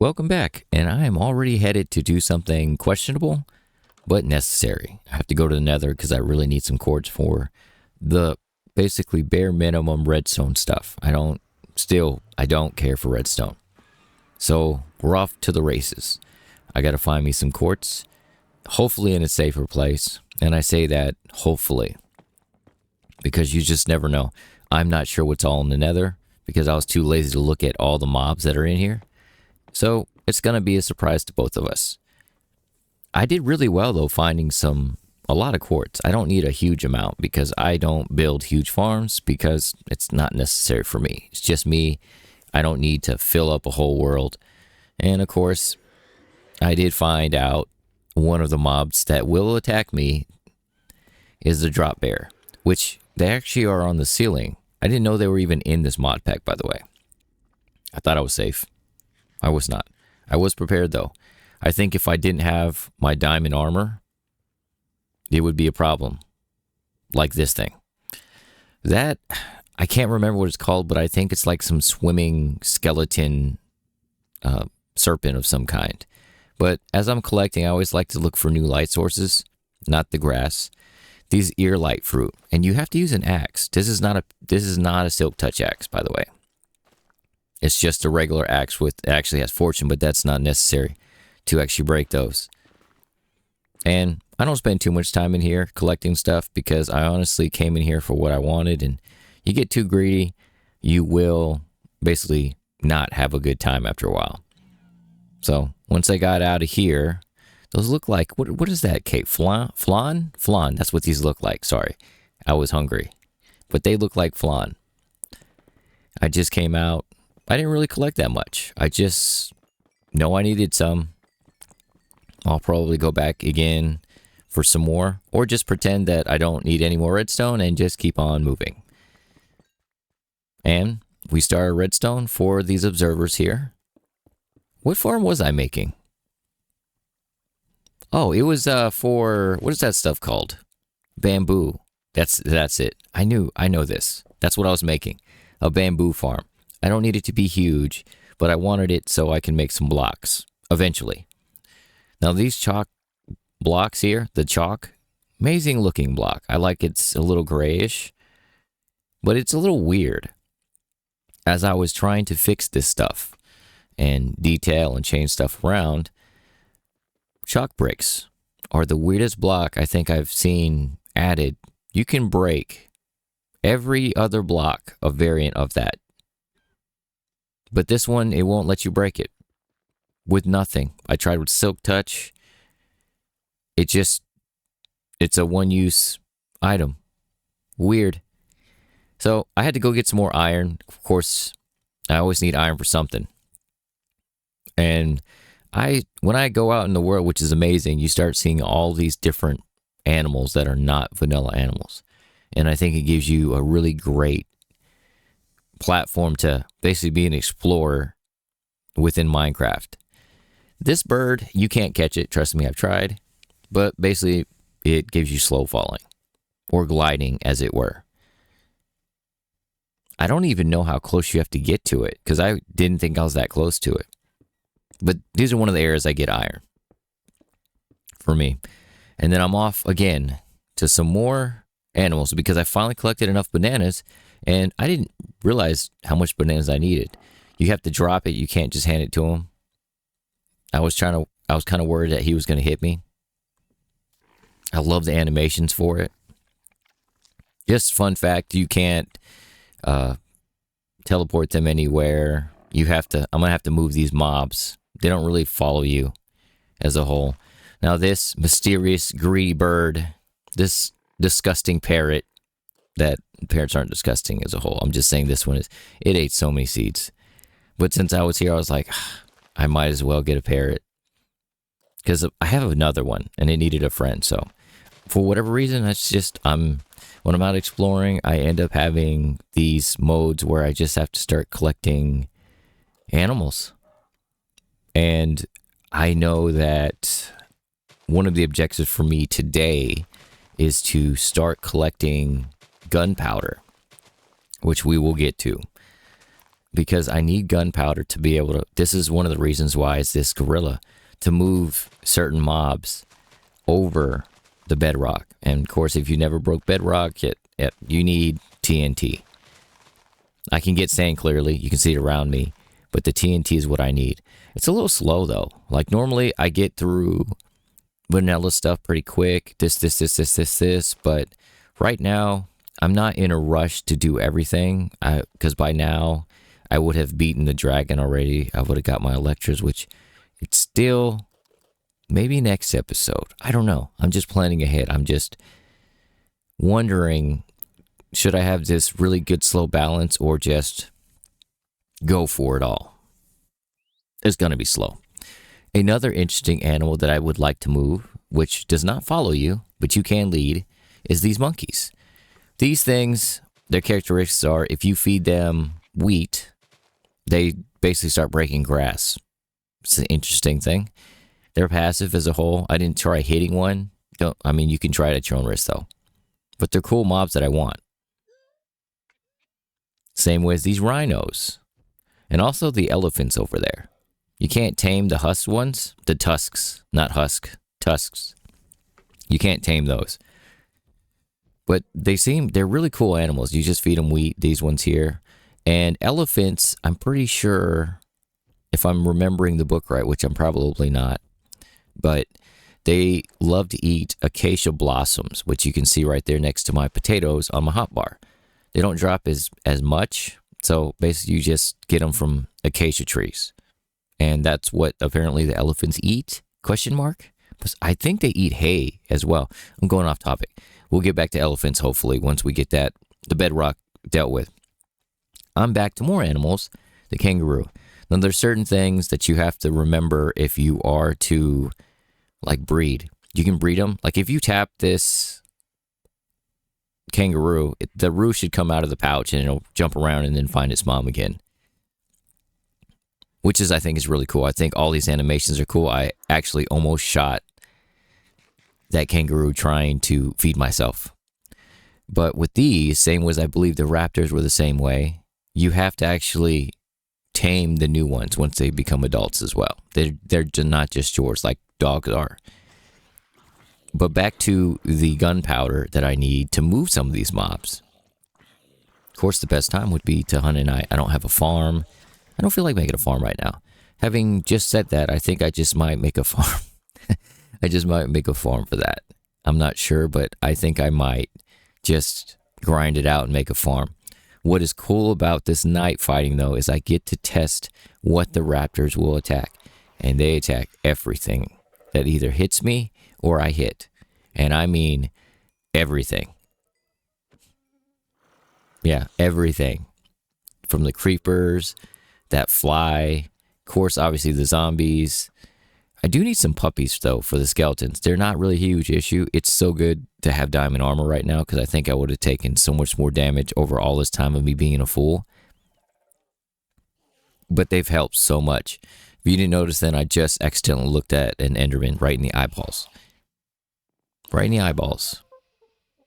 Welcome back, and I am already headed to do something questionable, but necessary. I have to go to the nether because I really need some quartz for the basically bare minimum redstone stuff. I don't care for redstone. So we're off to the races. I gotta find me some quartz, hopefully in a safer place. And I say that hopefully because you just never know. I'm not sure what's all in the nether because I was too lazy to look at all the mobs that are in here. So it's going to be a surprise to both of us. I did really well though finding a lot of quartz. I don't need a huge amount because I don't build huge farms because it's not necessary for me. It's just me. I don't need to fill up a whole world. And of course, I did find out one of the mobs that will attack me is the drop bear, which they actually are on the ceiling. I didn't know they were even in this mod pack, by the way. I thought I was safe. I was not. I was prepared though. I think if I didn't have my diamond armor, it would be a problem. Like this thing. That, I can't remember what it's called, but I think it's like some swimming skeleton serpent of some kind. But as I'm collecting, I always like to look for new light sources, not the grass. These ear light fruit, and you have to use an axe. This is not a silk touch axe, by the way. It's just a regular axe with actually has fortune, but that's not necessary to actually break those. And I don't spend too much time in here collecting stuff because I honestly came in here for what I wanted, and you get too greedy, you will basically not have a good time after a while. So once I got out of here, those look like, what is that, Kate? Flan? Flan, that's what these look like. Sorry, I was hungry. But they look like flan. I just came out. I didn't really collect that much. I just know I needed some. I'll probably go back again for some more. Or just pretend that I don't need any more redstone and just keep on moving. And we started redstone for these observers here. What farm was I making? Oh, it was for, what is that stuff called? Bamboo. That's it. I know this. That's what I was making. A bamboo farm. I don't need it to be huge, but I wanted it so I can make some blocks eventually. Now these chalk blocks here, the chalk, amazing looking block. I like it's a little grayish, but it's a little weird. As I was trying to fix this stuff and detail and change stuff around, chalk bricks are the weirdest block I think I've seen added. You can break every other block, a variant of that. But this one, it won't let you break it. With nothing. I tried with silk touch. It's a one-use item. Weird. So I had to go get some more iron. Of course, I always need iron for something. And when I go out in the world, which is amazing, you start seeing all these different animals that are not vanilla animals. And I think it gives you a really great platform to basically be an explorer within Minecraft. This bird, you can't catch it. Trust me, I've tried. But basically, it gives you slow falling. Or gliding, as it were. I don't even know how close you have to get to it, because I didn't think I was that close to it. But these are one of the areas I get iron. For me. And then I'm off again to some more animals because I finally collected enough bananas and I didn't realize how much bananas I needed. You have to drop it. You can't just hand it to him. I was kind of worried that he was going to hit me. I love the animations for it. Just fun fact, you can't teleport them anywhere. I'm going to have to move these mobs. They don't really follow you as a whole. Now this mysterious greedy bird, this disgusting parrot, that parrots aren't disgusting as a whole. I'm just saying this one is, it ate so many seeds. But since I was here, I was like, I might as well get a parrot. Because I have another one and it needed a friend. So for whatever reason, that's just, when I'm out exploring, I end up having these modes where I just have to start collecting animals. And I know that one of the objectives for me today is to start collecting gunpowder, which we will get to. because I need gunpowder to be able to. This is one of the reasons why it's this gorilla, to move certain mobs over the bedrock. And of course, if you never broke bedrock, you need TNT. I can get sand clearly. You can see it around me, but the TNT is what I need. It's a little slow though. Like normally I get through vanilla stuff pretty quick. This. But right now I'm not in a rush to do everything. Because by now I would have beaten the dragon already. I would have got my Electras, which it's still maybe next episode. I don't know. I'm just planning ahead. I'm just wondering, should I have this really good slow balance or just go for it all? It's going to be slow. Another interesting animal that I would like to move, which does not follow you, but you can lead, is these monkeys. These things, their characteristics are, if you feed them wheat, they basically start breaking grass. It's an interesting thing. They're passive as a whole. I didn't try hitting one. You can try it at your own risk though. But they're cool mobs that I want. Same with these rhinos. And also the elephants over there. You can't tame the husk ones. The tusks, not husk, tusks. You can't tame those. But they're really cool animals. You just feed them wheat, these ones here. And elephants, I'm pretty sure, if I'm remembering the book right, which I'm probably not, but they love to eat acacia blossoms, which you can see right there next to my potatoes on my hotbar. They don't drop as much, so basically you just get them from acacia trees. And that's what apparently the elephants eat, ? I think they eat hay as well. I'm going off topic. We'll get back to elephants, hopefully, once we get the bedrock dealt with. I'm back to more animals, the kangaroo. Now, there's certain things that you have to remember if you are to, breed. You can breed them. Like, if you tap this kangaroo, the roo should come out of the pouch and it'll jump around and then find its mom again. Which I think is really cool. I think all these animations are cool. I actually almost shot that kangaroo trying to feed myself. But with these, same as I believe the raptors were the same way, you have to actually tame the new ones once they become adults as well. They're not just yours like dogs are. But back to the gunpowder that I need to move some of these mobs. Of course, the best time would be to hunt at night. I don't have a farm. I don't feel like making a farm right now. Having just said that, I think I just might make a farm. I just might make a farm for that. I'm not sure, but I think I might just grind it out and make a farm. What is cool about this night fighting, though, is I get to test what the raptors will attack. And they attack everything that either hits me or I hit. And I mean everything. Yeah, everything. From the creepers, that fly, of course, obviously the zombies. I do need some puppies, though, for the skeletons. They're not really a huge issue. It's so good to have diamond armor right now because I think I would have taken so much more damage over all this time of me being a fool. But they've helped so much. If you didn't notice, then I just accidentally looked at an Enderman right in the eyeballs. Right in the eyeballs.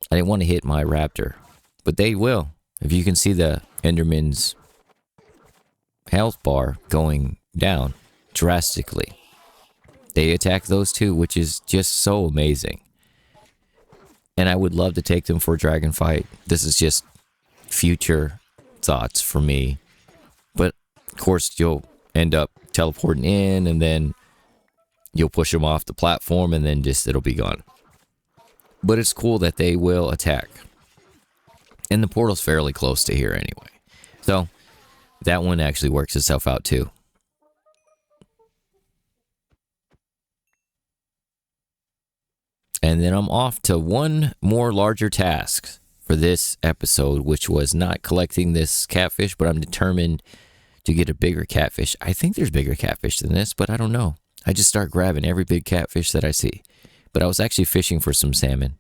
I didn't want to hit my raptor, but they will. If you can see the Enderman's health bar going down drastically. They attack those too, which is just so amazing. And I would love to take them for a dragon fight. This is just future thoughts for me. But of course, you'll end up teleporting in and then you'll push them off the platform and then it'll be gone. But it's cool that they will attack. And the portal's fairly close to here anyway. So that one actually works itself out too. And then I'm off to one more larger task for this episode, which was not collecting this catfish, but I'm determined to get a bigger catfish. I think there's bigger catfish than this, but I don't know. I just start grabbing every big catfish that I see. But I was actually fishing for some salmon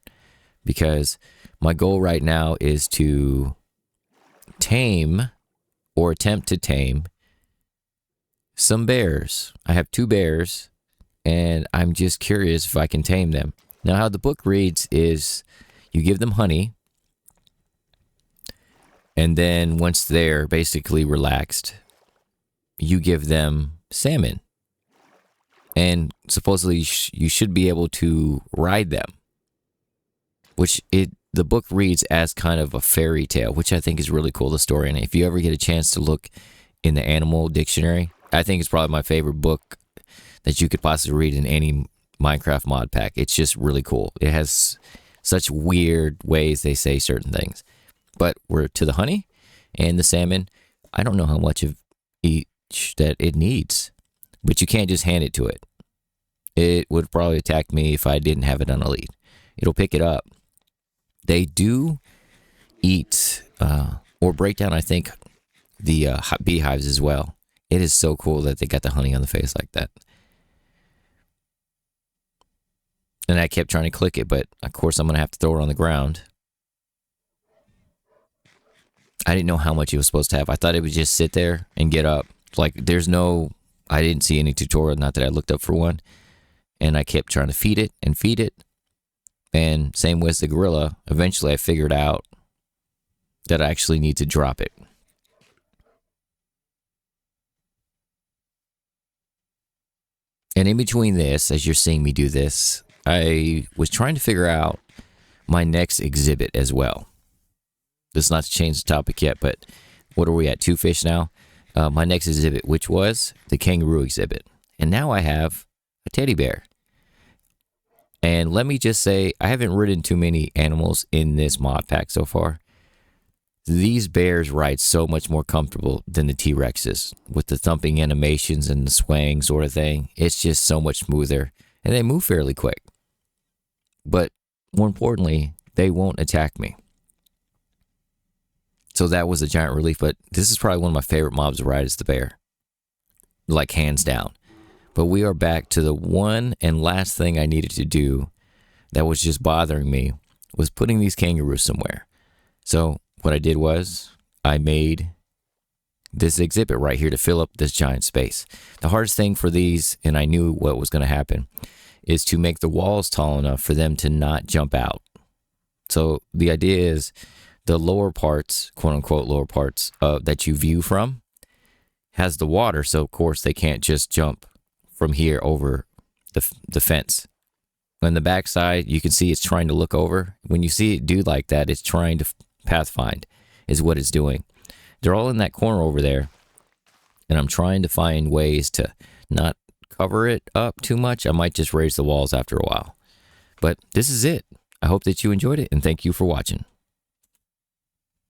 because my goal right now is to tame or attempt to tame some bears. I have 2 bears and I'm just curious if I can tame them. Now, how the book reads is you give them honey And then once they're basically relaxed, you give them salmon. And supposedly you should be able to ride them, which the book reads as kind of a fairy tale, which I think is really cool, the story. And if you ever get a chance to look in the animal dictionary, I think it's probably my favorite book that you could possibly read in any Minecraft mod pack. It's just really cool. It has such weird ways they say certain things. But we're to the honey and the salmon. I don't know how much of each that it needs, but you can't just hand it to it. It would probably attack me if I didn't have it on a lead. It'll pick it up. They do eat or break down, I think, the beehives as well. It is so cool that they got the honey on the face like that. And I kept trying to click it, but of course I'm going to have to throw it on the ground. I didn't know how much it was supposed to have. I thought it would just sit there and get up. Like, I didn't see any tutorial, not that I looked up for one. And I kept trying to feed it and feed it. And same with the gorilla. Eventually I figured out that I actually need to drop it. And in between this, as you're seeing me do this, I was trying to figure out my next exhibit as well. This is not to change the topic yet, but what are we at? 2 fish now? My next exhibit, which was the kangaroo exhibit. And now I have a teddy bear. And let me just say, I haven't ridden too many animals in this mod pack so far. These bears ride so much more comfortable than the T-Rexes with the thumping animations and the swaying sort of thing. It's just so much smoother, and they move fairly quick. But more importantly, they won't attack me. So that was a giant relief, but this is probably one of my favorite mobs to ride is the bear. Like, hands down. But we are back to the one and last thing I needed to do that was just bothering me was putting these kangaroos somewhere. So what I did was I made this exhibit right here to fill up this giant space. The hardest thing for these, and I knew what was going to happen, is to make the walls tall enough for them to not jump out. So the idea is the lower parts, quote unquote lower parts that you view from has the water. So of course they can't just jump from here over the fence. On the back side, you can see it's trying to look over. When you see it do like that, it's trying to pathfind is what it's doing. They're all in that corner over there, and I'm trying to find ways to not cover it up too much. I might just raise the walls after a while. But this is it. I hope that you enjoyed it, and thank you for watching.